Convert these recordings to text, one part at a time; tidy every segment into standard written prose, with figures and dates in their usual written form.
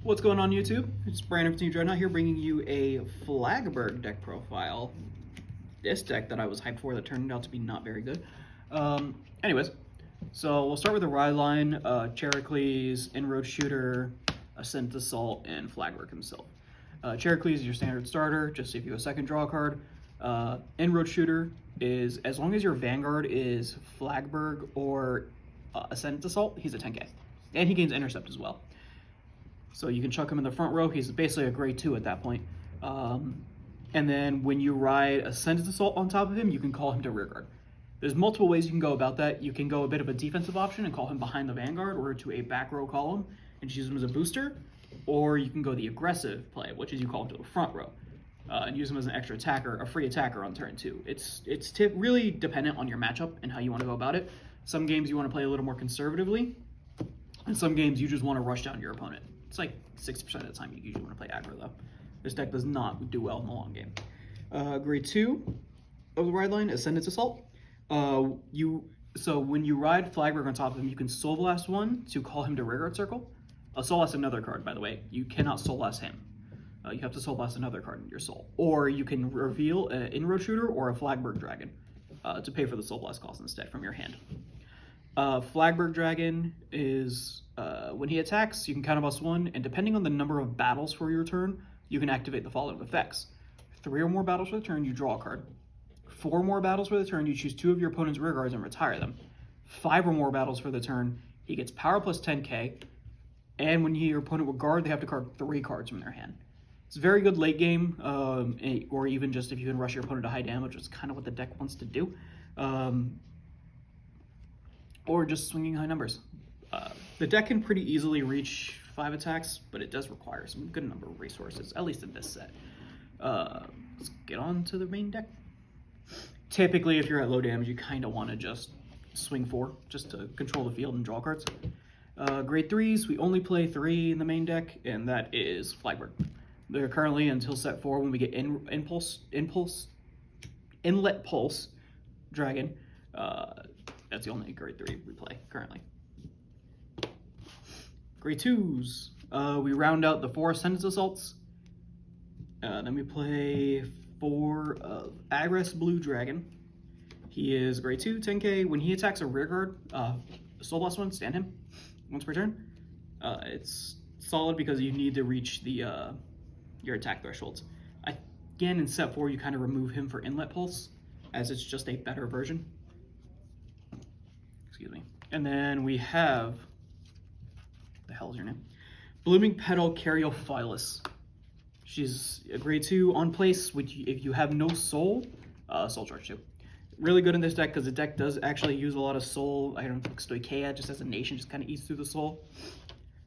What's going on YouTube? It's Branden from Team Dreadnought here bringing you a Flagburg Deck Profile. This deck that I was hyped for that turned out to be not very good. Anyways, so we'll start with the ride line, Cheroklees, Inroad Shooter, Ascent Assault, and Flagberg himself. Cheroklees is your standard starter, just if you have a second draw card. Inroad Shooter is, as long as your Vanguard is Flagberg or Ascent Assault, he's a 10k. And he gains Intercept as well. So you can chuck him in the front row. He's basically a grade 2 at that point. And then when you ride Ascended Assault on top of him, you can call him to rear guard. There's multiple ways you can go about that. You can go a bit of a defensive option and call him behind the Vanguard or to a back row column and just use him as a booster. Or you can go the aggressive play, which is you call him to the front row and use him as an extra attacker, a free attacker on turn 2. It's really dependent on your matchup and how you want to go about it. Some games you want to play a little more conservatively, and some games you just want to rush down your opponent. It's like 60% of the time you usually want to play aggro though. This deck does not do well in the long game. Grade 2 of the ride line, Ascendant Assault. So when you ride Flagberg on top of him, you can Soul Blast one to call him to rear guard circle. Soul Blast another card, by the way. You cannot Soul Blast him. You have to Soul Blast another card in your soul. Or you can reveal an Inroad Shooter or a Flagberg Dragon to pay for the Soul Blast cost instead from your hand. Flagberg Dragon is, when he attacks, you can counterblast one, and depending on the number of battles for your turn, you can activate the following effects. 3 or more battles for the turn, you draw a card. 4 more battles for the turn, you choose 2 of your opponent's rear guards and retire them. 5 or more battles for the turn, he gets power plus 10k, and when your opponent will guard, they have to card 3 cards from their hand. It's very good late game, or even just if you can rush your opponent to high damage, which is kind of what the deck wants to do. Or just swinging high numbers. The deck can pretty easily reach 5 attacks, but it does require some good number of resources, at least in this set. Let's get on to the main deck. Typically, if you're at low damage, you kind of want to just swing 4, just to control the field and draw cards. Grade 3s, we only play 3 in the main deck, and that is Flagberg. They're currently until set 4 when we get Inlet Pulse Dragon. That's the only grade 3 we play currently. Grade 2s, we round out the 4 Ascendant Assaults. Then we play 4 Aggress Blue Dragon. He is grade 2, 10k. When he attacks a rear guard, Soul Blast one, stand him once per turn. It's solid because you need to reach the your attack thresholds. Again, in set 4, you kind of remove him for Inlet Pulse, as it's just a better version. Excuse me. And then we have, what the hell is your name? Blooming Petal Caryophyllus. She's a grade 2 on place, which if you have no soul, soul charge 2. Really good in this deck because the deck does actually use a lot of soul. I don't think Stoicheia just as a nation just kind of eats through the soul.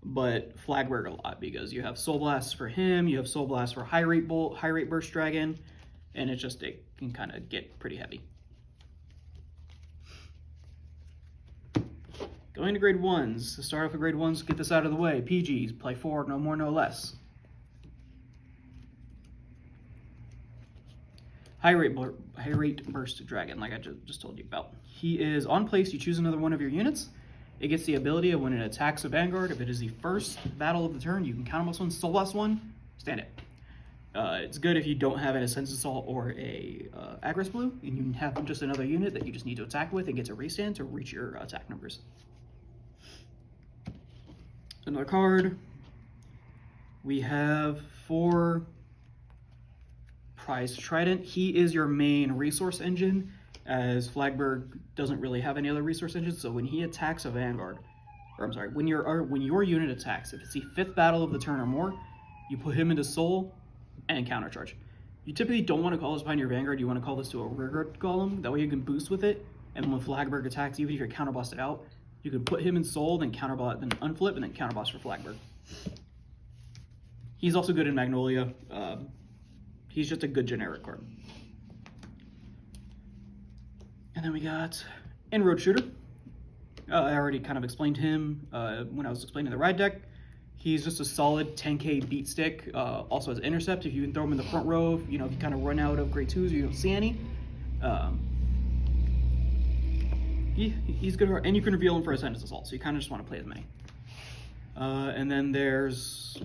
But Flagberg a lot because you have Soul Blast for him, you have Soul Blast for High Rate Burst Dragon, and it can kind of get pretty heavy. Going to grade 1s. To start off with grade 1s, get this out of the way. PGs, play 4, no more, no less. High rate burst dragon, like I just told you about. He is on place, you choose another one of your units. It gets the ability of when it attacks a Vanguard, if it is the first battle of the turn, you can counterblast one, Soul Blast one, stand it. It's good if you don't have an Ascendant Assault or a Aggress Blue, and you have just another unit that you just need to attack with and get to restand to reach your attack numbers. Another card, we have 4 Prize Trident. He is your main resource engine, as Flagberg doesn't really have any other resource engines, so when he attacks a Vanguard, or I'm sorry, when your unit attacks, if it's the 5th battle of the turn or more, you put him into Soul and countercharge. You typically don't want to call this behind your Vanguard, you want to call this to a rear guard column, that way you can boost with it, and when Flagberg attacks, even if you're counterblasted out, you can put him in Soul, then counterblast, then unflip, and then counterblast for Flagberg. He's also good in Magnolia. He's just a good generic card. And then we got Inroad Shooter. I already kind of explained him when I was explaining the ride deck. He's just a solid 10k beat stick. Also has Intercept. If you can throw him in the front row, if you kind of run out of grade 2s or you don't see any. He's good, and you can reveal him for Ascendant Assault, so you kind of just want to play as many. And then there's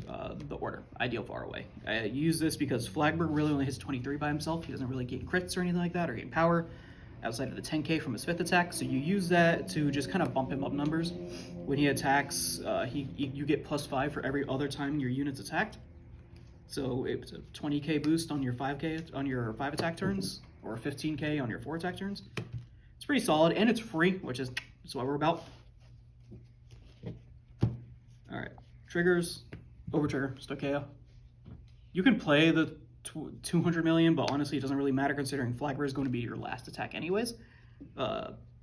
the order, ideal far away. I use this because Flagberg really only hits 23 by himself. He doesn't really gain crits or anything like that, or gain power outside of the 10k from his 5th attack. So you use that to just kind of bump him up numbers. When he attacks, you get +5 for every other time your unit's attacked. So it's a 20k boost on your 5k on your 5 attack turns, or 15k on your 4 attack turns. It's pretty solid, and it's free, which is what we're about. All right, triggers, overtrigger, Stokea. You can play the 200 million, but honestly, it doesn't really matter considering Flagberg is going to be your last attack anyways.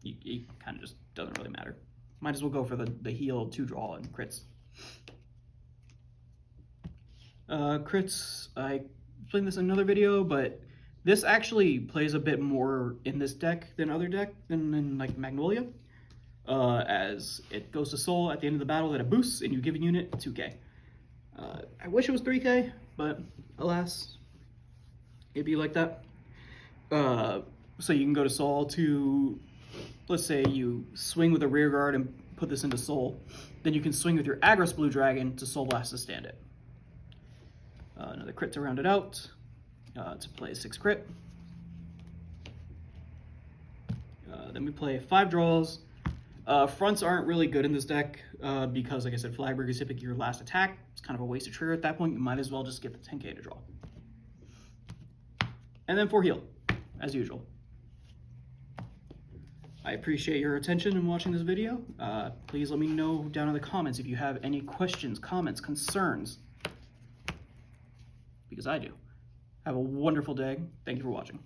It kind of just doesn't really matter. Might as well go for the heal, 2 draw, and crits. Crits, I explained this in another video, but this actually plays a bit more in this deck than like Magnolia. As it goes to soul at the end of the battle, that it boosts, and you give a unit 2k. I wish it was 3k, but alas, it'd be like that. So you can go to soul to, let's say you swing with a rear guard and put this into soul, then you can swing with your Agros Blue Dragon to soul blast to stand it. Another crit to round it out, to play 6 crit. Then we play 5 draws. Fronts aren't really good in this deck because, like I said, Flagberg is typically your last attack. It's kind of a wasted trigger at that point. You might as well just get the 10k to draw. And then 4 heal, as usual. I appreciate your attention in watching this video. Please let me know down in the comments if you have any questions, comments, concerns, because I do. Have a wonderful day. Thank you for watching.